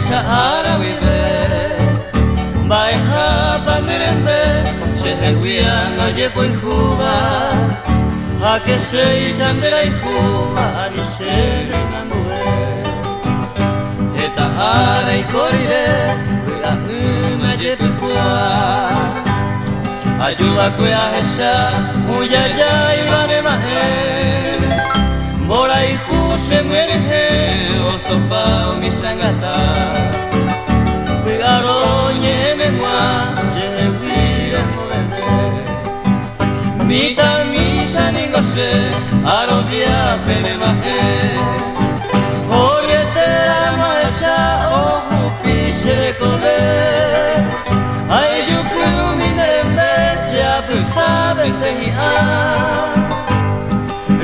sha'ara wibe Bai hapa nirembe Shehewian aye poi huba Hake sei sandera ihuba Ani shere namue Eta ara ikorire Wila uma aye pipua Ayuda kwe ahesha Huya ya ibane mahe Bora ihuse muerehe Osopa omisangata Pigaroñe memua Shehewire moene Mita misa ningose Arodia pene mahe Orietera maesha Ohupi sherekove Ayuku minerembe Shabusabe tehia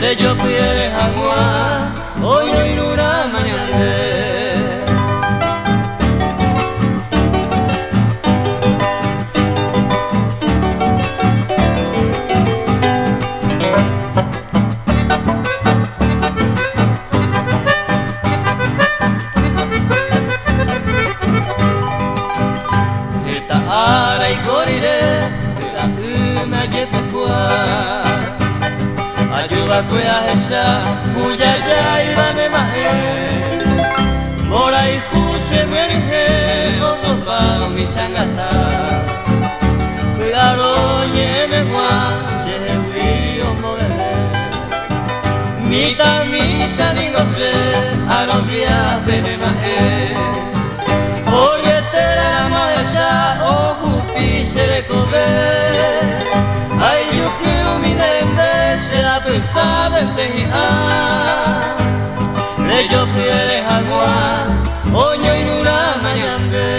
Reyo piere hangua Hoy no inura mañana Eta ara ikorire Ela uma yepekua Ayuda kwe ahesha Huya ya ibane mahe Mora ihuse muerehe Osopa omisangata Pigaroñe memua Shehewi omoene Mita misa ningose Arodia pene mahe Orietera maesha Ohupi sherekove Ayuku minembe Shabusabe tehia Reyo piere hangua Oño inura mañande